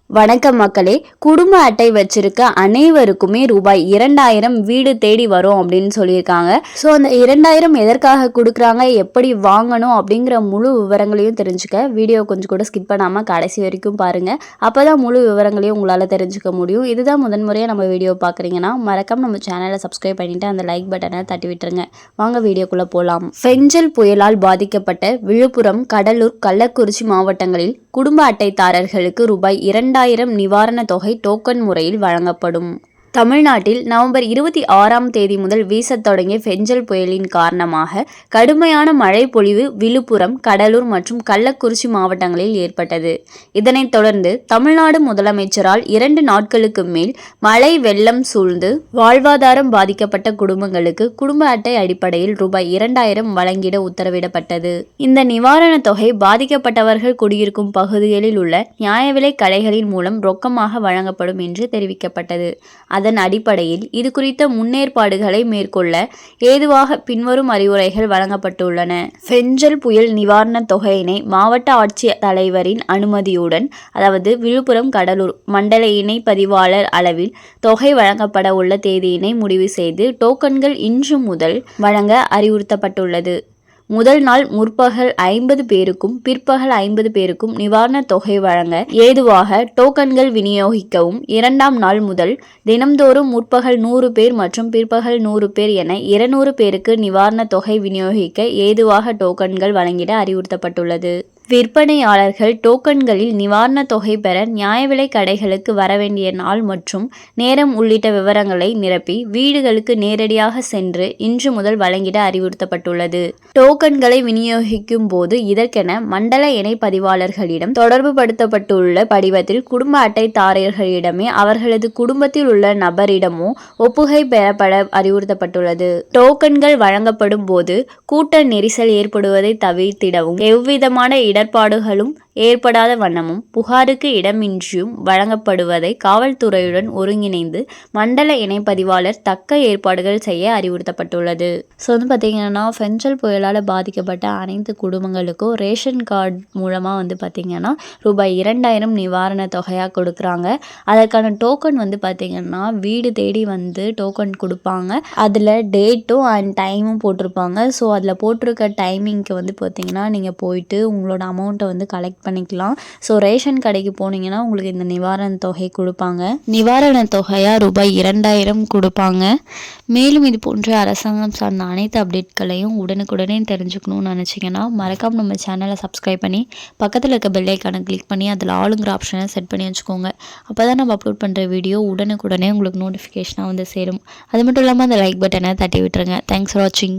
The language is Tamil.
வணக்கம் மக்களே. குடும்ப அட்டை வச்சிருக்க அனைவருக்குமே ரூபாய் 2000 வீடு தேடி வரும் அப்படின்னு சொல்லியிருக்காங்க. ஸோ அந்த 2000 எதற்காக கொடுக்குறாங்க, எப்படி வாங்கணும் அப்படிங்கிற முழு விவரங்களையும் தெரிஞ்சுக்க வீடியோ கொஞ்சம் கூட ஸ்கிப் பண்ணாமல் கடைசி வரைக்கும் பாருங்கள். அப்போ தான் முழு விவரங்களையும் உங்களால் தெரிஞ்சுக்க முடியும். இதுதான் முதன்முறையாக நம்ம வீடியோ பார்க்குறீங்கன்னா மறக்காம நம்ம சேனலை சப்ஸ்கிரைப் பண்ணிவிட்டு அந்த லைக் பட்டனை தட்டி விட்டுருங்க. வாங்க வீடியோக்குள்ளே போகலாம். ஃபெஞ்சல் புயலால் பாதிக்கப்பட்ட விழுப்புரம், கடலூர், கள்ளக்குறிச்சி மாவட்டங்களில் குடும்ப அட்டைதாரர்களுக்கு ரூபாய் 2000 நிவாரணத் தொகை டோக்கன் முறையில் வழங்கப்படும். தமிழ்நாட்டில் நவம்பர் 26ஆம் தேதி முதல் வீசத் தொடங்கிய ஃபெஞ்சல் புயலின் காரணமாக கடுமையான மழை பொழிவு விழுப்புரம், கடலூர் மற்றும் கள்ளக்குறிச்சி மாவட்டங்களில் ஏற்பட்டது. இதனைத் தொடர்ந்து தமிழ்நாடு முதலமைச்சரால் 2 நாட்களுக்கு மேல் மழை வெள்ளம் சூழ்ந்து வாழ்வாதாரம் பாதிக்கப்பட்ட குடும்பங்களுக்கு குடும்ப அட்டை அடிப்படையில் ரூபாய் 2000 வழங்கிட உத்தரவிடப்பட்டது. இந்த நிவாரணத் தொகை பாதிக்கப்பட்டவர்கள் குடியிருக்கும் பகுதிகளில் உள்ள நியாய விலைக் கடைகளின் மூலம் ரொக்கமாக வழங்கப்படும் என்று தெரிவிக்கப்பட்டது. அதன் அடிப்படையில் இது குறித்த முன்னேற்பாடுகளை மேற்கொள்ள ஏதுவாக பின்வரும் அறிவுரைகள் வழங்கப்பட்டுள்ளன. ஃபெஞ்சல் புயல் நிவாரணத் தொகையினை மாவட்ட ஆட்சியர் தலைவரின் அனுமதியுடன், அதாவது விழுப்புரம், கடலூர் மண்டல இணை பதிவாளர் அளவில் தொகை வழங்கப்பட உள்ள தேதியினை முடிவு செய்து டோக்கன்கள் இன்று முதல் வழங்க அறிவுறுத்தப்பட்டுள்ளது. முதல் நாள் முற்பகல் 50 பேருக்கும் பிற்பகல் 50 பேருக்கும் நிவாரணத் தொகை வழங்க ஏதுவாக டோக்கன்கள் விநியோகிக்கவும், 2ஆம் நாள் முதல் தினம்தோறும் முற்பகல் 100 பேர் மற்றும் பிற்பகல் 100 பேர் என 200 பேருக்கு நிவாரணத் தொகை விநியோகிக்க ஏதுவாக டோக்கன்கள் வழங்கிட அறிவுறுத்தப்பட்டுள்ளது. விற்பனையாளர்கள் டோக்கன்களில் நிவாரணத் தொகை பெற நியாய விலைக் கடைகளுக்கு வரவேண்டிய நாள் மற்றும் நேரம் உள்ளிட்ட விவரங்களை நிரப்பி வீடுகளுக்கு நேரடியாக சென்று இன்று முதல் வழங்கிட அறிவுறுத்தப்பட்டுள்ளது. டோக்கன்களை விநியோகிக்கும் போது இதற்கென மண்டல இணை பதிவாளர்களிடம் தொடர்பு படுத்தப்பட்டுள்ள படிவத்தில் குடும்ப அட்டைதாரர்களிடமே அவர்களது குடும்பத்தில் உள்ள நபரிடமோ ஒப்புகை பெறப்பட அறிவுறுத்தப்பட்டுள்ளது. டோக்கன்கள் வழங்கப்படும் போது கூட்ட நெரிசல் ஏற்படுவதை தவிர்த்திடவும், எவ்விதமான இடர்பாடுகளும் ஏற்படாத வண்ணமும் புகாருக்கு இடமின்றியும் வழங்கப்படுவதை காவல்துறையுடன் ஒருங்கிணைந்து மண்டல இணைப்பதிவாளர் தக்க ஏற்பாடுகள் செய்ய அறிவுறுத்தப்பட்டுள்ளது. ஸோ பார்த்தீங்கன்னா ஃபெஞ்சல் புயலால் பாதிக்கப்பட்ட அனைத்து குடும்பங்களுக்கும் ரேஷன் கார்டு மூலமாக பார்த்தீங்கன்னா ரூபாய் 2000 நிவாரண தொகையாக கொடுக்குறாங்க. அதற்கான டோக்கன் பார்த்தீங்கன்னா வீடு தேடி டோக்கன் கொடுப்பாங்க. அதில் டேட்டும் அண்ட் டைமும் போட்டிருப்பாங்க. ஸோ அதில் போட்டிருக்க டைமிங்க்கு பார்த்தீங்கன்னா நீங்கள் போயிட்டு உங்களோட அமௌண்ட்டை கலெக்ட் பண்ணிக்கலாம். ஸோ ரேஷன் கடைக்கு போனீங்கன்னா உங்களுக்கு இந்த நிவாரண தொகை கொடுப்பாங்க. நிவாரண தொகையாக ரூபாய் 2000 கொடுப்பாங்க. மேலும் இது போன்ற அரசாங்கம் சார்ந்த அனைத்து அப்டேட்களையும் உடனுக்குடனே தெரிஞ்சுக்கணும்னு நினச்சிங்கன்னா மறக்காம நம்ம சேனலை சப்ஸ்கிரைப் பண்ணி பக்கத்தில் இருக்க பெல் ஐக்கானை கிளிக் பண்ணி அதில் ஆளுங்கிற ஆப்ஷனை செட் பண்ணி வச்சுக்கோங்க. அப்போ தான் நம்ம அப்லோட் பண்ணுற வீடியோ உடனுக்குடனே உங்களுக்கு நோட்டிஃபிகேஷனாக சேரும். அது மட்டும் இல்லாமல் அந்த லைக் பட்டனை தட்டி விட்டுருங்க. தேங்க்ஸ் ஃபார் வாட்சிங்.